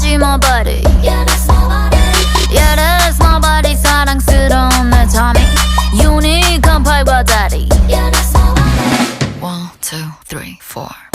하지 my buddy. Yeah, that's nobody. 사랑스러운 내 tummy. 유니크한 팔과 다리. 1, 2, 3, 4